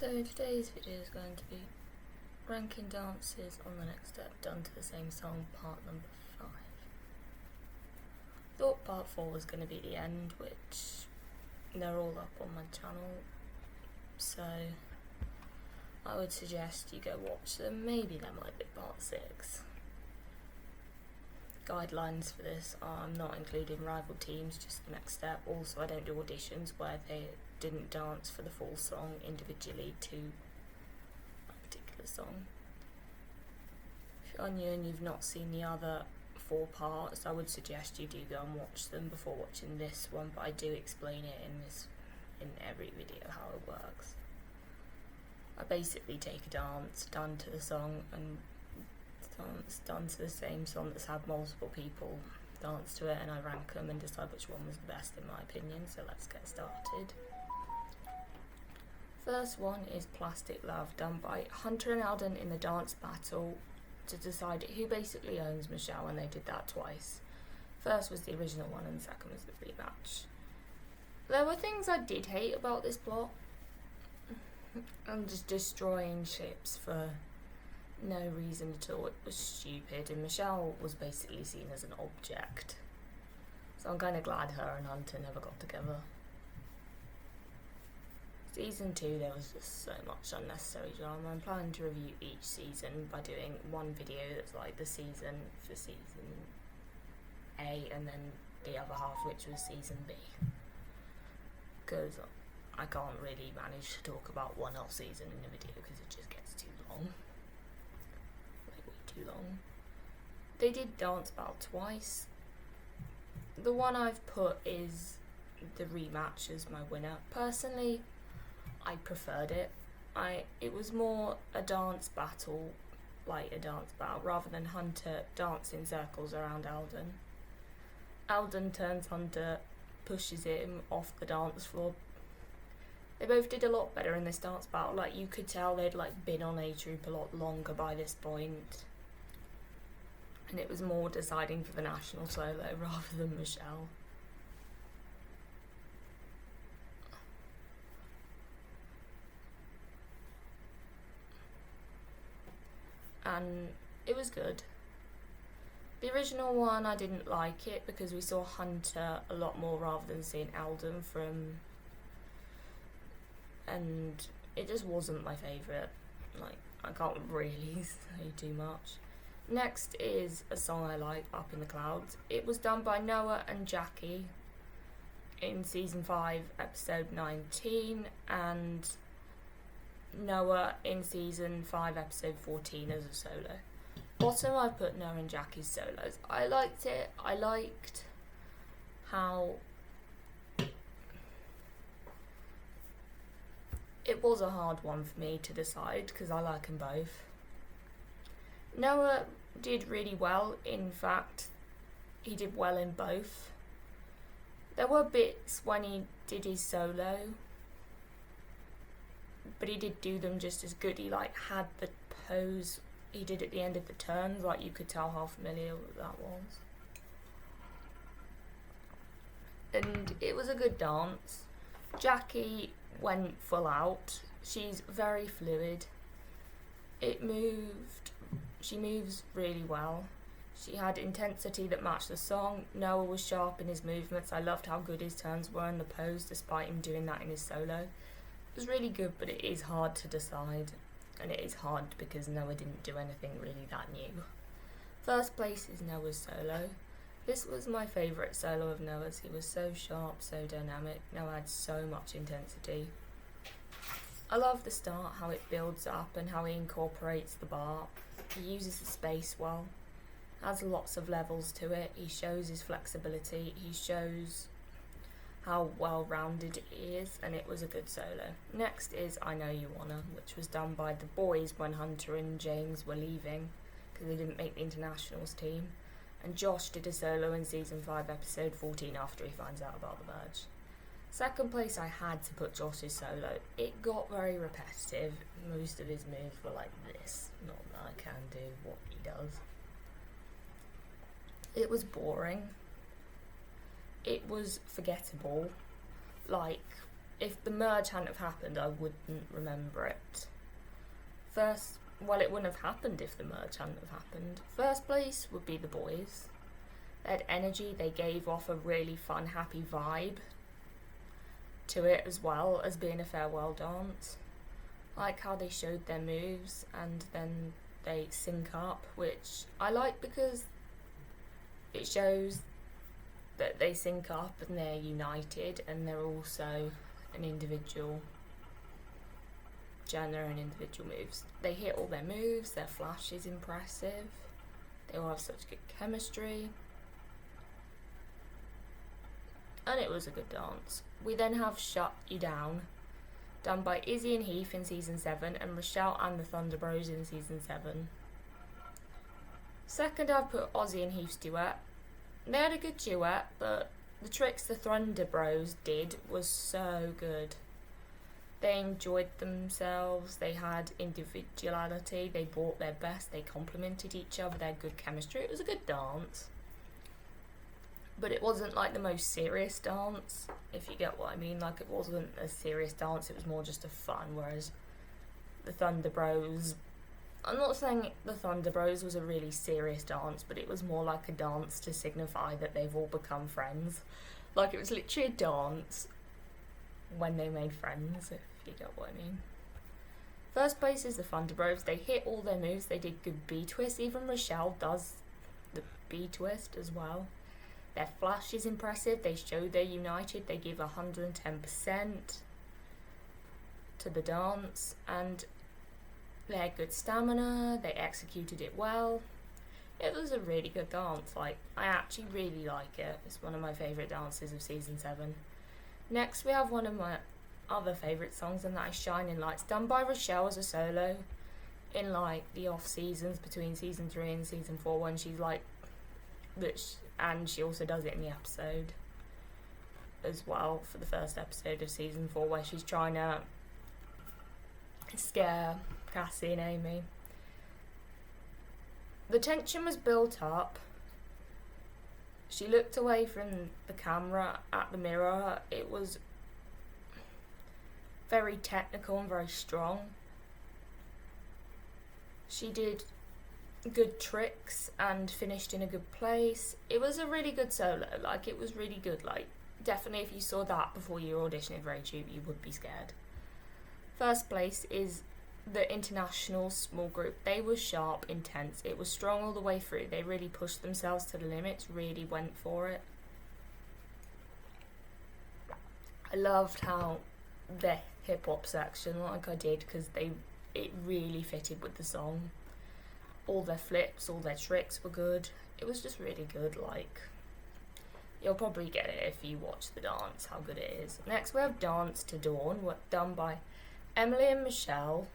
So today's video is going to be ranking dances on the next step done to the same song, part number 5. Thought part 4 was going to be the end, which they're all up on my channel, so I would suggest you go watch them. Maybe there might be part 6. Guidelines for this are I'm not including rival teams, just the next step. Also, I don't do auditions where they didn't dance for the full song individually to a particular song. If you're new and you've not seen the other 4 parts, I would suggest you do go and watch them before watching this one, but I do explain it in every video how it works. I basically take a dance done to the song and dance done to the same song that's had multiple people dance to it, and I rank them and decide which one was the best in my opinion. So let's get started. First one is Plastic Love, done by Hunter and Alden in the dance battle to decide who basically owns Michelle, and they did that twice. First was the original one and the second was the rematch. There were things I did hate about this plot. I'm just destroying ships for no reason at all. It was stupid, and Michelle was basically seen as an object. So I'm kind of glad her and Hunter never got together. Season 2, there was just so much unnecessary drama. I'm planning to review each season by doing one video that's like the season for season A, and then the other half which was season B. Because I can't really manage to talk about one whole season in a video because it just gets too long. Like way too long. They did dance battle twice. The one I've put is the rematch as my winner. Personally, I preferred it. It was more a dance battle, like a dance battle, rather than Hunter dancing circles around Alden. Alden turns Hunter, pushes him off the dance floor. They both did a lot better in this dance battle. Like, you could tell they'd like been on A Troop a lot longer by this point, and it was more deciding for the national solo rather than Michelle. And it was good. The original one, I didn't like it because we saw Hunter a lot more rather than seeing Alden and it just wasn't my favourite. Like, I can't really say too much. Next is a song I like, Up in the Clouds. It was done by Noah and Jackie in season 5, episode 19, and Noah in season 5, episode 14 as a solo. Bottom, I put Noah and Jackie's solos. I liked it. I liked how it was a hard one for me to decide because I like them both. Noah did really well. In fact, he did well in both. There were bits when he did his solo, but he did do them just as good. He like had the pose he did at the end of the turns, like you could tell how familiar that was. And it was a good dance. Jackie went full out. She's very fluid. She moves really well. She had intensity that matched the song. Noah was sharp in his movements. I loved how good his turns were in the pose despite him doing that in his solo. It was really good, but it is hard to decide. And it is hard because Noah didn't do anything really that new. First place is Noah's solo. This was my favourite solo of Noah's. He was so sharp, so dynamic. Noah had so much intensity. I love the start, how it builds up and how he incorporates the bar. He uses the space well. Has lots of levels to it. He shows his flexibility. He shows how well-rounded he is, and it was a good solo. Next is I Know You Wanna, which was done by the boys when Hunter and James were leaving because they didn't make the internationals team, and Josh did a solo in season 5, episode 14 after he finds out about the merge. Second place, I had to put Josh's solo. It got very repetitive. Most of his moves were like this. Not that I can do what he does. It was boring. It was forgettable. Like, if the merge hadn't have happened, I wouldn't remember it. It wouldn't have happened if the merge hadn't have happened. First place would be the boys. They had energy, they gave off a really fun, happy vibe to it, as well as being a farewell dance. I like how they showed their moves and then they sync up, which I like because it shows that they sync up and they're united, and they're also an individual genre and individual moves. They hit all their moves, their flash is impressive, they all have such good chemistry, and it was a good dance. We then have Shut You Down, done by Izzy and Heath in season 7 and Rochelle and the Thunder Bros in season 7. Second, I've put Ozzy and Heath's duet. They had a good duet, but the tricks the Thunder Bros did was so good. They enjoyed themselves, they had individuality, they brought their best, they complemented each other, they had good chemistry. It was a good dance. But it wasn't like the most serious dance, if you get what I mean. Like, it wasn't a serious dance, it was more just a fun, whereas the Thunder Bros, I'm not saying the Thunder Bros was a really serious dance, but it was more like a dance to signify that they've all become friends. Like, it was literally a dance when they made friends, if you get what I mean. First place is the Thunder Bros. They hit all their moves, they did good B-twist. Even Rochelle does the B-twist as well. Their flash is impressive, they show they're united, they give 110% to the dance, and they had good stamina, they executed it well. It was a really good dance, like, I actually really like it. It's one of my favourite dances of season 7. Next we have one of my other favourite songs, and that is Shining Lights, done by Rochelle as a solo in like the off seasons between season 3 and season 4, when she's like, and she also does it in the episode as well, for the first episode of season 4, where she's trying to scare Cassie and Amy. The tension was built up. She looked away from the camera at the mirror. It was very technical and very strong. She did good tricks and finished in a good place. It was a really good solo, like, it was really good. Like, definitely if you saw that before you were auditioning for YouTube, you would be scared. First place is the international small group. They were sharp, intense, it was strong all the way through. They really pushed themselves to the limits, really went for it. I loved how the hip-hop section, like I did, because it really fitted with the song. All their flips, all their tricks were good. It was just really good. Like, you'll probably get it if you watch the dance, how good it is. Next we have Dance to Dawn, done by Emily and Michelle,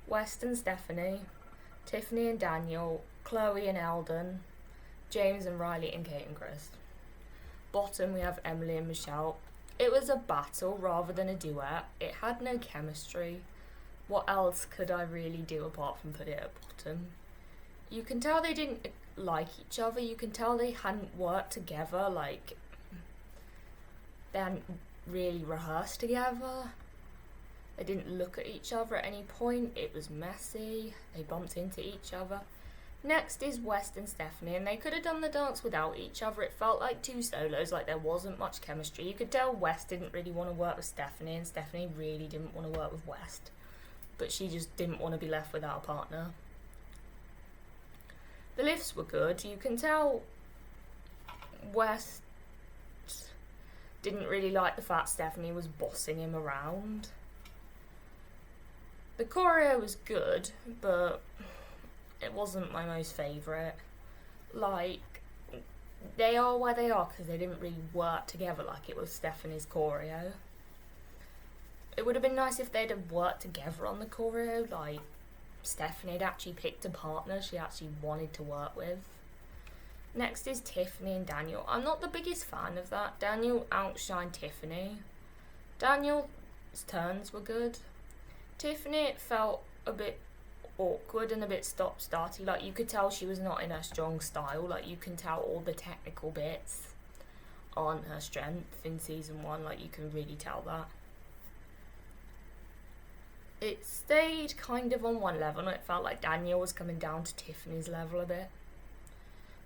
West and Stephanie, Tiffany and Daniel, Chloe and Eldon, James and Riley, and Kate and Chris. Bottom we have Emily and Michelle. It was a battle rather than a duet. It had no chemistry. What else could I really do apart from put it at bottom? You can tell they didn't like each other. You can tell they hadn't worked together. Like, they hadn't really rehearsed together. They didn't look at each other at any point. It was messy. They bumped into each other. Next is West and Stephanie, and they could have done the dance without each other. It felt like two solos, like there wasn't much chemistry. You could tell West didn't really want to work with Stephanie, and Stephanie really didn't want to work with West. But she just didn't want to be left without a partner. The lifts were good. You can tell West didn't really like the fact Stephanie was bossing him around. The choreo was good, but it wasn't my most favourite. Like, they are where they are because they didn't really work together like it was Stephanie's choreo. It would have been nice if they'd have worked together on the choreo, like Stephanie had actually picked a partner she actually wanted to work with. Next is Tiffany and Daniel. I'm not the biggest fan of that. Daniel outshined Tiffany. Daniel's turns were good. Tiffany, it felt a bit awkward and a bit stop-starty. Like, you could tell she was not in her strong style. Like, you can tell all the technical bits aren't her strength in season 1. Like, you can really tell that. It stayed kind of on one level, and it felt like Daniel was coming down to Tiffany's level a bit.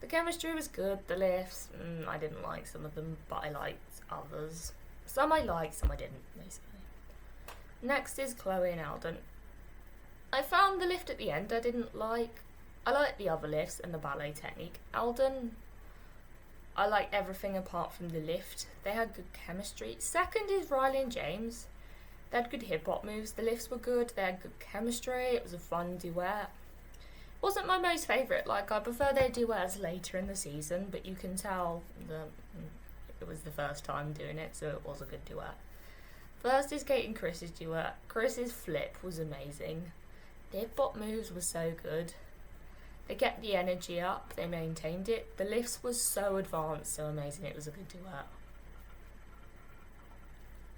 The chemistry was good, the lifts, I didn't like some of them, but I liked others. Some I liked, some I didn't, basically. Next is Chloe and Eldon. I found the lift at the end I didn't like. I liked the other lifts and the ballet technique. Eldon, I liked everything apart from the lift. They had good chemistry. Second is Riley and James. They had good hip-hop moves. The lifts were good. They had good chemistry. It was a fun duet. Wasn't my most favourite. Like, I prefer their duets later in the season, but you can tell that it was the first time doing it, so it was a good duet. First is Kate and Chris's duet. Chris's flip was amazing. The hip-hop moves were so good. They kept the energy up. They maintained it. The lifts was so advanced, so amazing. It was a good duet.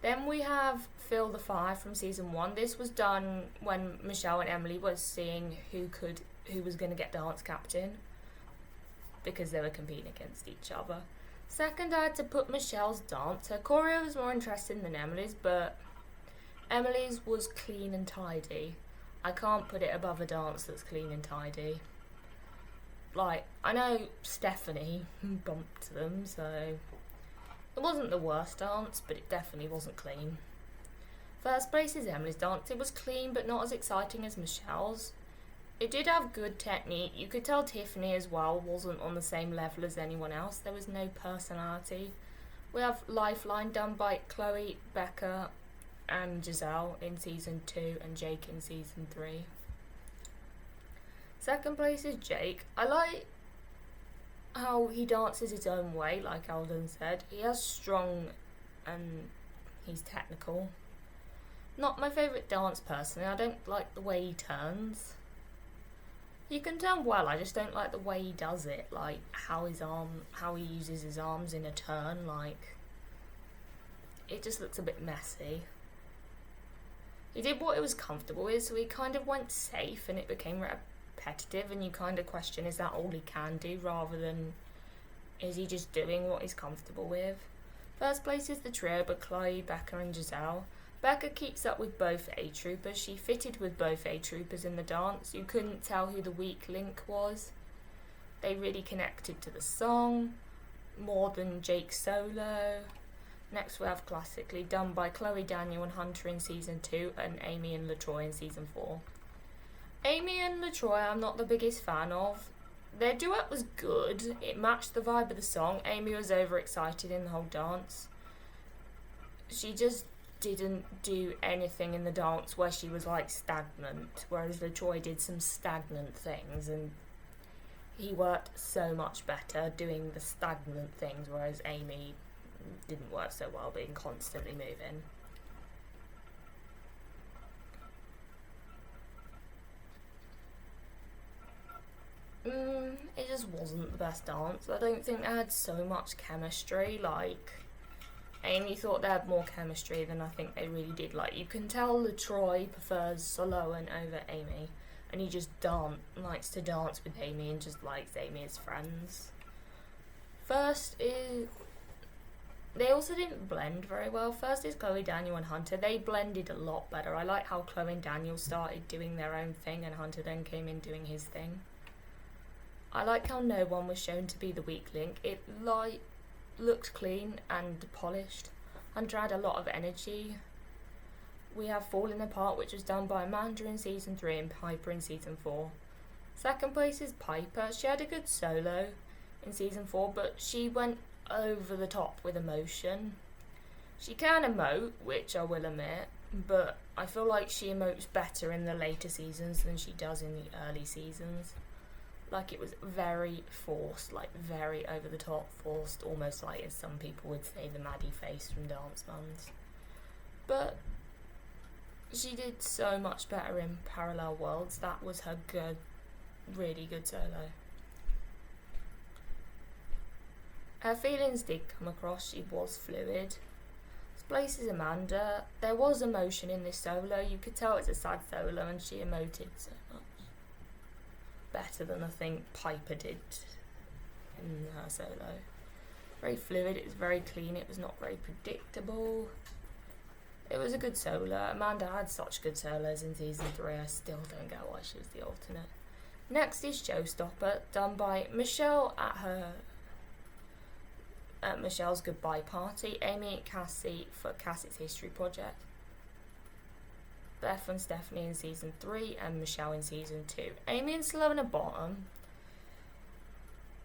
Then we have Fill the Fire from season 1. This was done when Michelle and Emily were seeing who was going to get dance captain, because they were competing against each other. Second, I had to put Michelle's dance. Her choreo was more interesting than Emily's, but Emily's was clean and tidy. I can't put it above a dance that's clean and tidy. Like, I know Stephanie bumped them, so it wasn't the worst dance, but it definitely wasn't clean. First place is Emily's dance. It was clean, but not as exciting as Michelle's. It did have good technique. You could tell Tiffany as well wasn't on the same level as anyone else. There was no personality. We have Lifeline done by Chloe, Becca and Giselle in season 2 and Jake in season 3. Second place is Jake. I like how he dances his own way, like Eldon said. He has strong and he's technical. Not my favourite dance personally. I don't like the way he turns. You can turn well, I just don't like the way he does it, like how he uses his arms in a turn, like it just looks a bit messy. He did what he was comfortable with, so he kind of went safe and it became repetitive, and you kind of question, is that all he can do, rather than is he just doing what he's comfortable with? First place is the trio, but Chloe, Becca and Giselle. Becca keeps up with both A-Troopers. She fitted with both A-Troopers in the dance. You couldn't tell who the weak link was. They really connected to the song, more than Jake's solo. Next we have Classically, done by Chloe, Daniel and Hunter in season 2 and Amy and LaTroy in season 4. Amy and LaTroy I'm not the biggest fan of. Their duet was good. It matched the vibe of the song. Amy was overexcited in the whole dance. She just didn't do anything in the dance where she was like stagnant, whereas LaTroy did some stagnant things, and he worked so much better doing the stagnant things, whereas Amy didn't work so well being constantly moving. It just wasn't the best dance. I don't think they had so much chemistry. Like, Amy thought they had more chemistry than I think they really did. Like, you can tell LaTroy prefers Soloan over Amy, and he just likes to dance with Amy and just likes Amy as friends. First is, they also didn't blend very well. First is Chloe, Daniel and Hunter. They blended a lot better. I like how Chloe and Daniel started doing their own thing and Hunter then came in doing his thing. I like how no one was shown to be the weak link. It looked clean and polished. Hunter had a lot of energy. We have Falling Apart, which was done by Amanda in season 3 and Piper in season 4. Second place is Piper. She had a good solo in season 4, but she went over the top with emotion. She can emote, which I will admit, but I feel like she emotes better in the later seasons than she does in the early seasons. Like, it was very forced, like very over the top, forced, almost like, as some people would say, the Maddie face from Dance Moms. But she did so much better in Parallel Worlds. That was her good, really good solo. Her feelings did come across. She was fluid. This place is Amanda. There was emotion in this solo. You could tell it's a sad solo, and she emoted so much better than I think Piper did in her solo. Very fluid. It was very clean. It was not very predictable. It was a good solo. Amanda had such good solos in season 3. I still don't get why she was the alternate. Next is Showstopper, done by Michelle at Michelle's Goodbye Party, Amy and Cassie for Cassie's History Project, Beth and Stephanie in season 3, and Michelle in season 2. Amy and Sloane at bottom.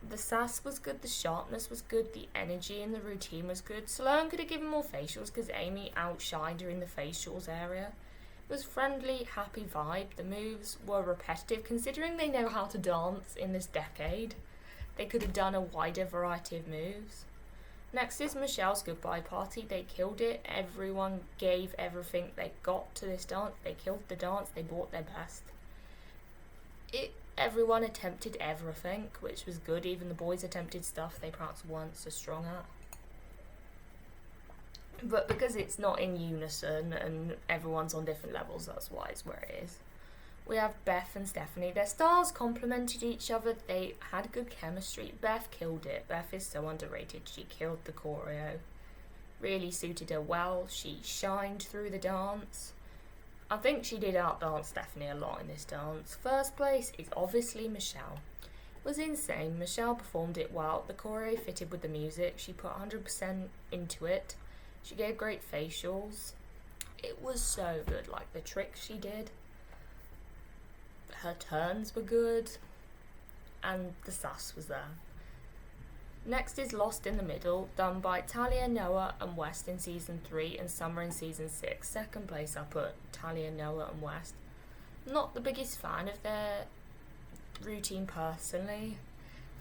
The sass was good, the sharpness was good, the energy and the routine was good. Sloane could have given more facials because Amy outshined her in the facials area. It was friendly, happy vibe. The moves were repetitive considering they know how to dance in this decade. They could have done a wider variety of moves. Next is Michelle's Goodbye Party. They killed it. Everyone gave everything they got to this dance. They killed the dance. They brought their best. Everyone attempted everything, which was good. Even the boys attempted stuff they perhaps weren't so strong at. But because it's not in unison and everyone's on different levels, that's why it's where it is. We have Beth and Stephanie. Their styles complemented each other. They had good chemistry. Beth killed it. Beth is so underrated. She killed the choreo. Really suited her well. She shined through the dance. I think she did outdance Stephanie a lot in this dance. First place is obviously Michelle. It was insane. Michelle performed it well. The choreo fitted with the music. She put 100% into it. She gave great facials. It was so good. Like the tricks she did. Her turns were good. And the sass was there. Next is Lost in the Middle, done by Talia, Noah and West in season 3 and Summer in season 6. Second place I put Talia, Noah and West. Not the biggest fan of their routine personally.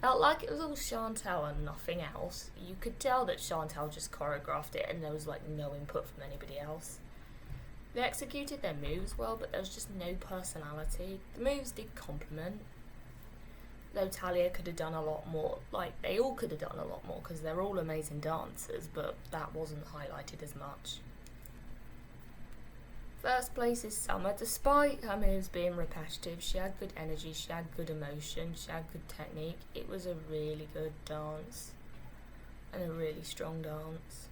Felt like it was all Chantel and nothing else. You could tell that Chantel just choreographed it and there was like no input from anybody else. They executed their moves well, but there was just no personality. The moves did complement. Though Talia could have done a lot more. Like, they all could have done a lot more because they're all amazing dancers, but that wasn't highlighted as much. First place is Summer. Despite her moves being repetitive, she had good energy, she had good emotion, she had good technique. It was a really good dance and a really strong dance.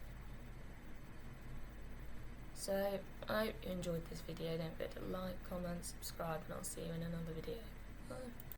So, I hope you enjoyed this video. Don't forget to like, comment, subscribe, and I'll see you in another video. Bye.